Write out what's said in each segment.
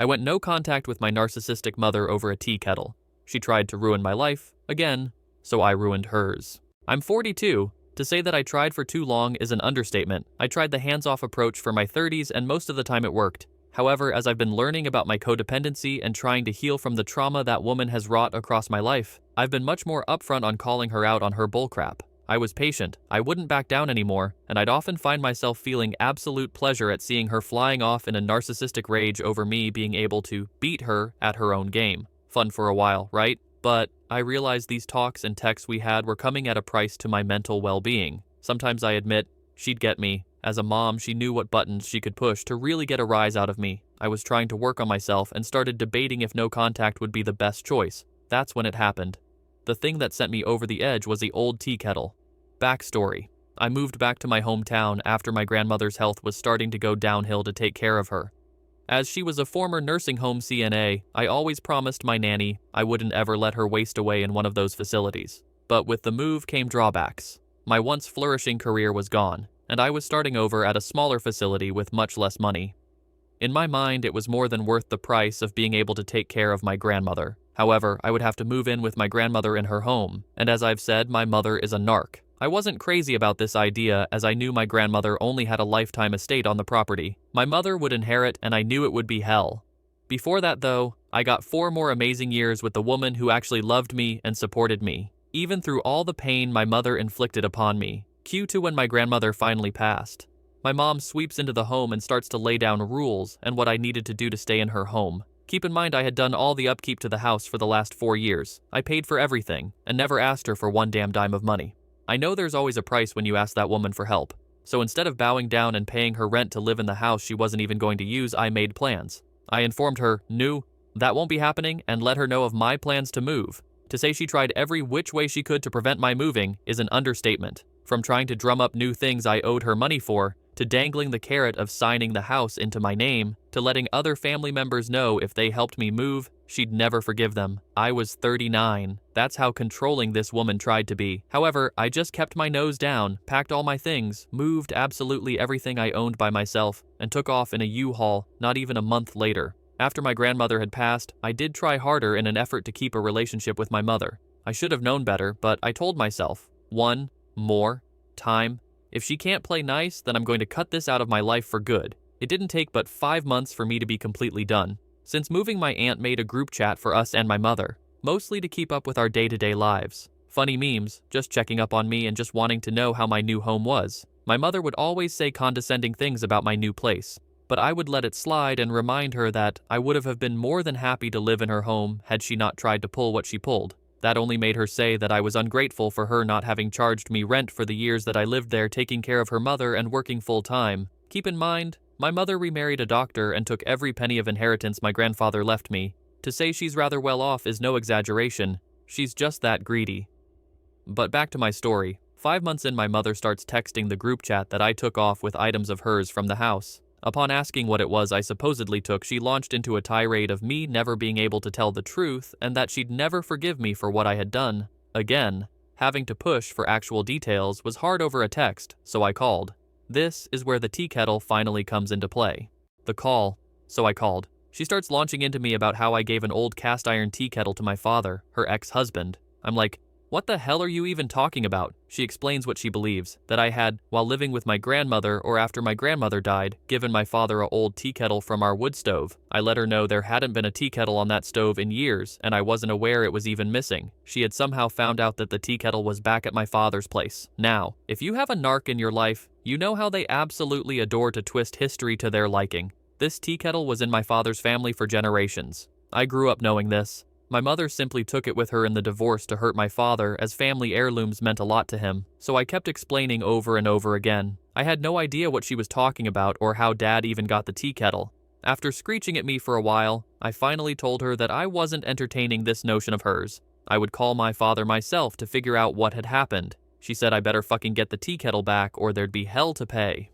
I went no contact with my narcissistic mother over a tea kettle. She tried to ruin my life, again, so I ruined hers. I'm 42. To say that I tried for too long is an understatement. I tried the hands-off approach for my 30s and most of the time it worked. However, as I've been learning about my codependency and trying to heal from the trauma that woman has wrought across my life, I've been much more upfront on calling her out on her bullcrap. I was patient, I wouldn't back down anymore, and I'd often find myself feeling absolute pleasure at seeing her flying off in a narcissistic rage over me being able to beat her at her own game. Fun for a while, right? But I realized these talks and texts we had were coming at a price to my mental well-being. Sometimes I admit, she'd get me. As a mom, she knew what buttons she could push to really get a rise out of me. I was trying to work on myself and started debating if no contact would be the best choice. That's when it happened. The thing that sent me over the edge was the old tea kettle. Backstory. I moved back to my hometown after my grandmother's health was starting to go downhill to take care of her. As she was a former nursing home CNA, I always promised my nanny I wouldn't ever let her waste away in one of those facilities. But with the move came drawbacks. My once flourishing career was gone, and I was starting over at a smaller facility with much less money. In my mind, it was more than worth the price of being able to take care of my grandmother. However, I would have to move in with my grandmother in her home, and as I've said, my mother is a narc. I wasn't crazy about this idea as I knew my grandmother only had a lifetime estate on the property. My mother would inherit and I knew it would be hell. Before that though, I got 4 more amazing years with the woman who actually loved me and supported me, even through all the pain my mother inflicted upon me. Cue to when my grandmother finally passed. My mom sweeps into the home and starts to lay down rules and what I needed to do to stay in her home. Keep in mind I had done all the upkeep to the house for the last 4 years. I paid for everything and never asked her for one damn dime of money. I know there's always a price when you ask that woman for help, so instead of bowing down and paying her rent to live in the house she wasn't even going to use, I made plans. I informed her, no, that won't be happening, and let her know of my plans to move. To say she tried every which way she could to prevent my moving is an understatement. From trying to drum up new things I owed her money for, to dangling the carrot of signing the house into my name, to letting other family members know if they helped me move, she'd never forgive them. I was 39. That's how controlling this woman tried to be. However, I just kept my nose down, packed all my things, moved absolutely everything I owned by myself, and took off in a U-Haul not even a month later. After my grandmother had passed, I did try harder in an effort to keep a relationship with my mother. I should have known better, but I told myself, 1, more, time. If she can't play nice, then I'm going to cut this out of my life for good. It didn't take but 5 months for me to be completely done. Since moving, my aunt made a group chat for us and my mother, mostly to keep up with our day-to-day lives. Funny memes, just checking up on me and just wanting to know how my new home was. My mother would always say condescending things about my new place, but I would let it slide and remind her that I would have been more than happy to live in her home had she not tried to pull what she pulled. That only made her say that I was ungrateful for her not having charged me rent for the years that I lived there taking care of her mother and working full-time. Keep in mind, my mother remarried a doctor and took every penny of inheritance my grandfather left me. To say she's rather well off is no exaggeration. She's just that greedy. But back to my story. 5 months in, my mother starts texting the group chat that I took off with items of hers from the house. Upon asking what it was I supposedly took, she launched into a tirade of me never being able to tell the truth and that she'd never forgive me for what I had done. Again, having to push for actual details was hard over a text, so I called. This is where the tea kettle finally comes into play. The call, so I called. She starts launching into me about how I gave an old cast iron tea kettle to my father, her ex-husband. I'm like, what the hell are you even talking about? She explains what she believes, that I had, while living with my grandmother or after my grandmother died, given my father an old tea kettle from our wood stove. I let her know there hadn't been a tea kettle on that stove in years, and I wasn't aware it was even missing. She had somehow found out that the tea kettle was back at my father's place. Now, if you have a narc in your life, you know how they absolutely adore to twist history to their liking. This tea kettle was in my father's family for generations. I grew up knowing this. My mother simply took it with her in the divorce to hurt my father, as family heirlooms meant a lot to him, so I kept explaining over and over again. I had no idea what she was talking about or how Dad even got the tea kettle. After screeching at me for a while, I finally told her that I wasn't entertaining this notion of hers. I would call my father myself to figure out what had happened. She said I better fucking get the tea kettle back or there'd be hell to pay.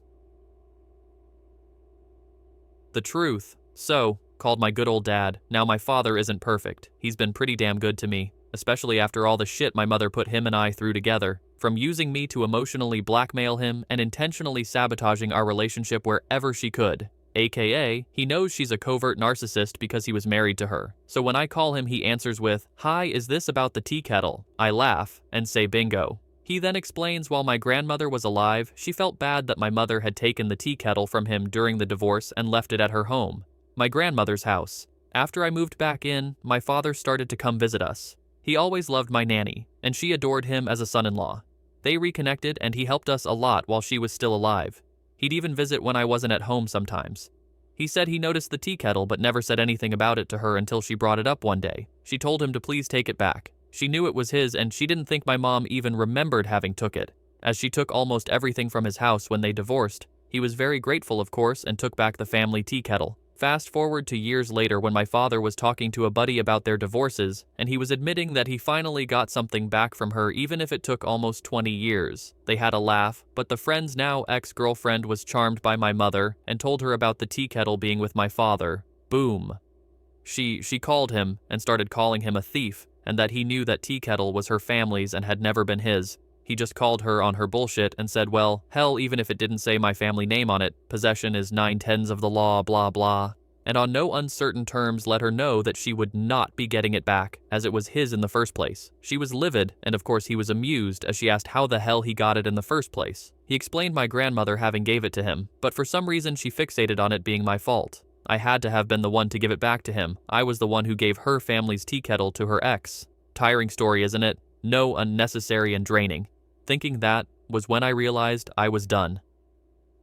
The truth. So, called my good old dad. Now my father isn't perfect. He's been pretty damn good to me, especially after all the shit my mother put him and I through together. From using me to emotionally blackmail him and intentionally sabotaging our relationship wherever she could. AKA, he knows she's a covert narcissist because he was married to her. So when I call him, he answers with, "Hi, is this about the tea kettle?" I laugh and say bingo. He then explains while my grandmother was alive, she felt bad that my mother had taken the tea kettle from him during the divorce and left it at her home, my grandmother's house. After I moved back in, my father started to come visit us. He always loved my nanny, and she adored him as a son-in-law. They reconnected and he helped us a lot while she was still alive. He'd even visit when I wasn't at home sometimes. He said he noticed the tea kettle but never said anything about it to her until she brought it up one day. She told him to please take it back. She knew it was his and she didn't think my mom even remembered having took it, as she took almost everything from his house when they divorced. He was very grateful, of course, and took back the family tea kettle. Fast forward to years later when my father was talking to a buddy about their divorces, and he was admitting that he finally got something back from her even if it took almost 20 years. They had a laugh, but the friend's now ex-girlfriend was charmed by my mother and told her about the tea kettle being with my father. Boom. She called him and started calling him a thief, and that he knew that tea kettle was her family's and had never been his. He just called her on her bullshit and said, well, hell, even if it didn't say my family name on it, possession is 9/10 of the law, blah blah. And on no uncertain terms let her know that she would not be getting it back, as it was his in the first place. She was livid, and of course he was amused as she asked how the hell he got it in the first place. He explained my grandmother having gave it to him, but for some reason she fixated on it being my fault. I had to have been the one to give it back to him. I was the one who gave her family's tea kettle to her ex. Tiring story, isn't it? No, unnecessary and draining. Thinking that was when I realized I was done.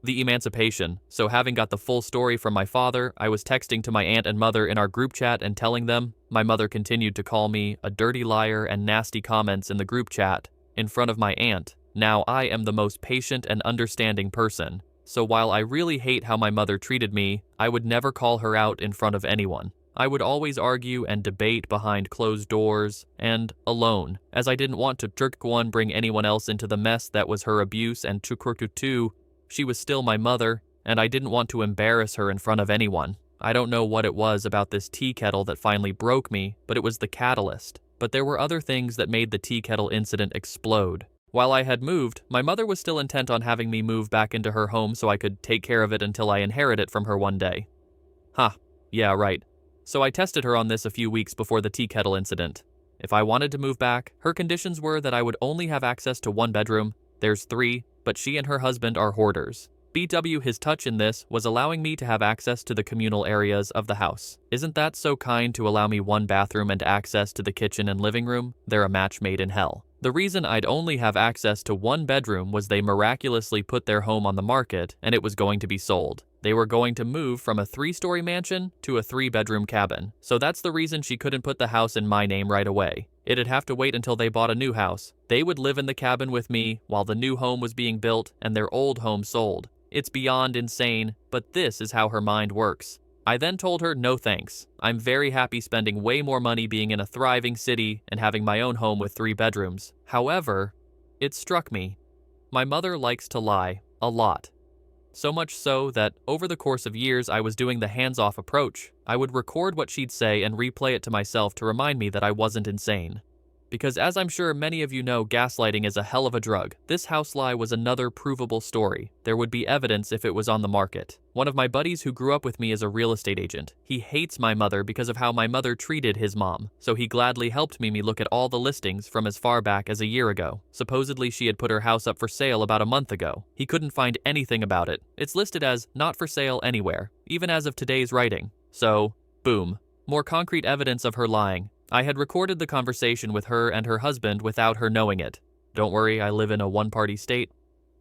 The emancipation. So having got the full story from my father, I was texting to my aunt and mother in our group chat and telling them. My mother continued to call me a dirty liar and nasty comments in the group chat in front of my aunt. Now I am the most patient and understanding person. So while I really hate how my mother treated me, I would never call her out in front of anyone. I would always argue and debate behind closed doors and alone, as I didn't want to bring anyone else into the mess that was her abuse, and she was still my mother, and I didn't want to embarrass her in front of anyone. I don't know what it was about this tea kettle that finally broke me, but it was the catalyst. But there were other things that made the tea kettle incident explode. While I had moved, my mother was still intent on having me move back into her home so I could take care of it until I inherit it from her one day. Yeah, right. So I tested her on this a few weeks before the tea kettle incident. If I wanted to move back, her conditions were that I would only have access to one bedroom. There's 3, but she and her husband are hoarders. his touch in this was allowing me to have access to the communal areas of the house. Isn't that so kind to allow me one bathroom and access to the kitchen and living room? They're a match made in hell. The reason I'd only have access to one bedroom was they miraculously put their home on the market and it was going to be sold. They were going to move from a 3-story mansion to a 3-bedroom cabin. So that's the reason she couldn't put the house in my name right away. It'd have to wait until they bought a new house. They would live in the cabin with me while the new home was being built and their old home sold. It's beyond insane, but this is how her mind works. I then told her no thanks. I'm very happy spending way more money being in a thriving city and having my own home with 3 bedrooms. However, it struck me. My mother likes to lie, a lot. So much so that over the course of years I was doing the hands-off approach. I would record what she'd say and replay it to myself to remind me that I wasn't insane. Because as I'm sure many of you know, gaslighting is a hell of a drug. This house lie was another provable story. There would be evidence if it was on the market. One of my buddies who grew up with me is a real estate agent. He hates my mother because of how my mother treated his mom, so he gladly helped me look at all the listings from as far back as a year ago. Supposedly she had put her house up for sale about a month ago. He couldn't find anything about it. It's listed as not for sale anywhere, even as of today's writing. So, boom. More concrete evidence of her lying. I had recorded the conversation with her and her husband without her knowing it. Don't worry, I live in a one-party state.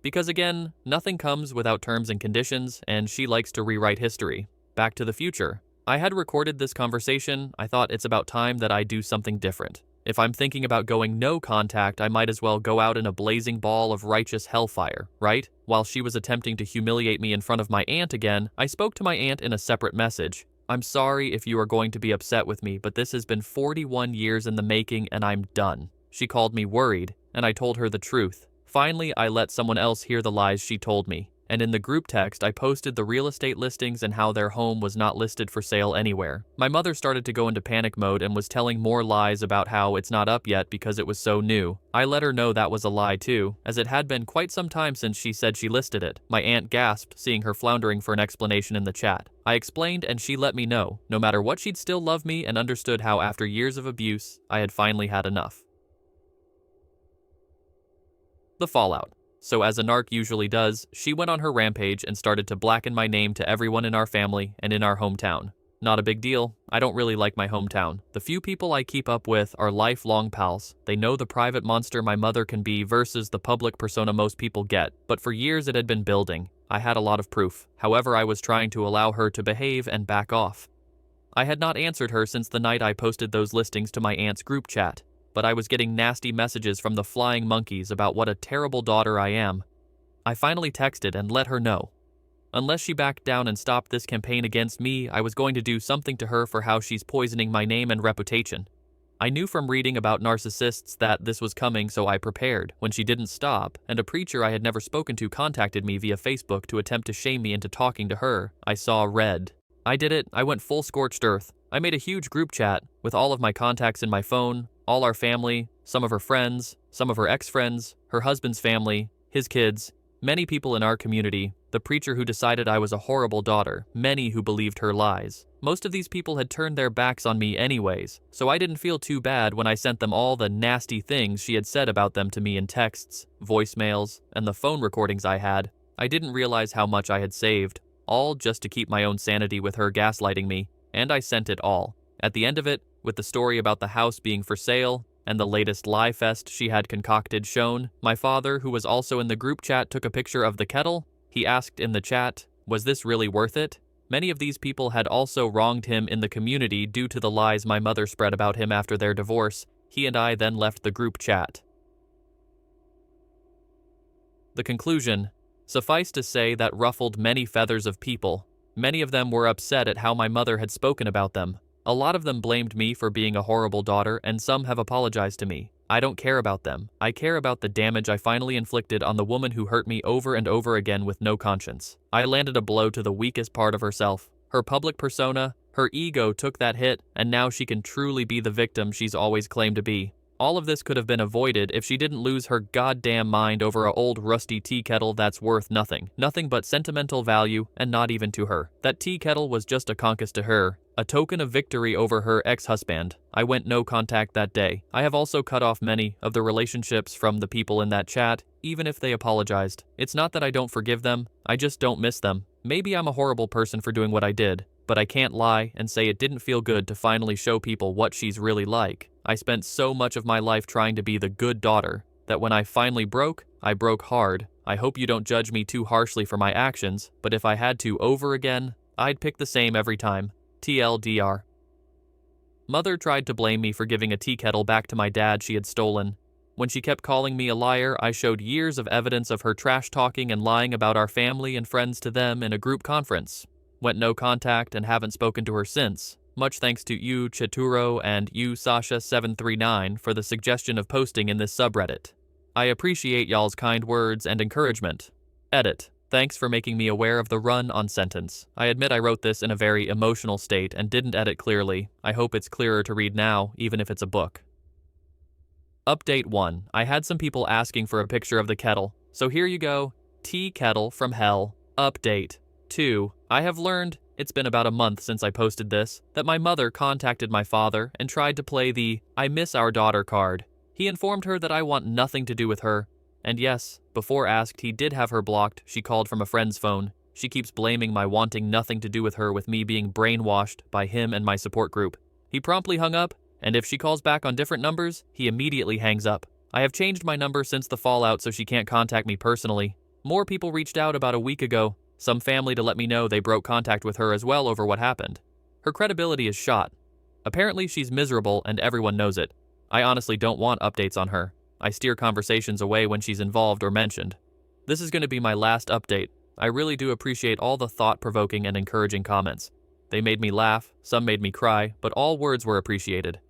Because again, nothing comes without terms and conditions, and she likes to rewrite history. Back to the future. I had recorded this conversation. I thought it's about time that I do something different. If I'm thinking about going no contact, I might as well go out in a blazing ball of righteous hellfire, right? While she was attempting to humiliate me in front of my aunt again, I spoke to my aunt in a separate message. I'm sorry if you are going to be upset with me, but this has been 41 years in the making and I'm done. She called me worried, and I told her the truth. Finally, I let someone else hear the lies she told me. And in the group text, I posted the real estate listings and how their home was not listed for sale anywhere. My mother started to go into panic mode and was telling more lies about how it's not up yet because it was so new. I let her know that was a lie too, as it had been quite some time since she said she listed it. My aunt gasped, seeing her floundering for an explanation in the chat. I explained and she let me know, no matter what, she'd still love me, and understood how after years of abuse, I had finally had enough. The fallout. So as a narc usually does, she went on her rampage and started to blacken my name to everyone in our family and in our hometown. Not a big deal. I don't really like my hometown. The few people I keep up with are lifelong pals. They know the private monster my mother can be versus the public persona most people get, but for years it had been building. I had a lot of proof. However, I was trying to allow her to behave and back off. I had not answered her since the night I posted those listings to my aunt's group chat, but I was getting nasty messages from the flying monkeys about what a terrible daughter I am. I finally texted and let her know. Unless she backed down and stopped this campaign against me, I was going to do something to her for how she's poisoning my name and reputation. I knew from reading about narcissists that this was coming, so I prepared. When she didn't stop, and a preacher I had never spoken to contacted me via Facebook to attempt to shame me into talking to her, I saw red. I did it. I went full scorched earth. I made a huge group chat with all of my contacts in my phone, all our family, some of her friends, some of her ex-friends, her husband's family, his kids, many people in our community, the preacher who decided I was a horrible daughter, many who believed her lies. Most of these people had turned their backs on me anyways, so I didn't feel too bad when I sent them all the nasty things she had said about them to me in texts, voicemails, and the phone recordings I had. I didn't realize how much I had saved, all just to keep my own sanity with her gaslighting me, and I sent it all. At the end of it, with the story about the house being for sale, and the latest lie fest she had concocted shown, my father, who was also in the group chat, took a picture of the kettle. He asked in the chat, "Was this really worth it?" Many of these people had also wronged him in the community due to the lies my mother spread about him after their divorce. He and I then left the group chat. The conclusion. Suffice to say that ruffled many feathers of people. Many of them were upset at how my mother had spoken about them. A lot of them blamed me for being a horrible daughter, and some have apologized to me. I don't care about them. I care about the damage I finally inflicted on the woman who hurt me over and over again with no conscience. I landed a blow to the weakest part of herself. Her public persona, her ego took that hit, and now she can truly be the victim she's always claimed to be. All of this could have been avoided if she didn't lose her goddamn mind over a old rusty tea kettle that's worth nothing. Nothing but sentimental value, and not even to her. That tea kettle was just a conquest to her, a token of victory over her ex-husband. I went no contact that day. I have also cut off many of the relationships from the people in that chat, even if they apologized. It's not that I don't forgive them, I just don't miss them. Maybe I'm a horrible person for doing what I did, but I can't lie and say it didn't feel good to finally show people what she's really like. I spent so much of my life trying to be the good daughter that when I finally broke, I broke hard. I hope you don't judge me too harshly for my actions, but if I had to over again, I'd pick the same every time. TLDR. Mother tried to blame me for giving a tea kettle back to my dad she had stolen. When she kept calling me a liar, I showed years of evidence of her trash talking and lying about our family and friends to them in a group conference. Went no contact and haven't spoken to her since. Much thanks to you, Cheturo, and you, Sasha739, for the suggestion of posting in this subreddit. I appreciate y'all's kind words and encouragement. Edit. Thanks for making me aware of the run-on sentence. I admit I wrote this in a very emotional state and didn't edit clearly. I hope it's clearer to read now, even if it's a book. Update 1. I had some people asking for a picture of the kettle, so here you go. Tea kettle from hell. Update 2. I have learned, it's been about a month since I posted this, that my mother contacted my father and tried to play the "I miss our daughter" card. He informed her that I want nothing to do with her. And yes, before asked, he did have her blocked. She called from a friend's phone. She keeps blaming my wanting nothing to do with her with me being brainwashed by him and my support group. He promptly hung up, and if she calls back on different numbers, he immediately hangs up. I have changed my number since the fallout so she can't contact me personally. More people reached out about a week ago, some family to let me know they broke contact with her as well over what happened. Her credibility is shot. Apparently she's miserable and everyone knows it. I honestly don't want updates on her. I steer conversations away when she's involved or mentioned. This is going to be my last update. I really do appreciate all the thought-provoking and encouraging comments. They made me laugh, some made me cry, but all words were appreciated.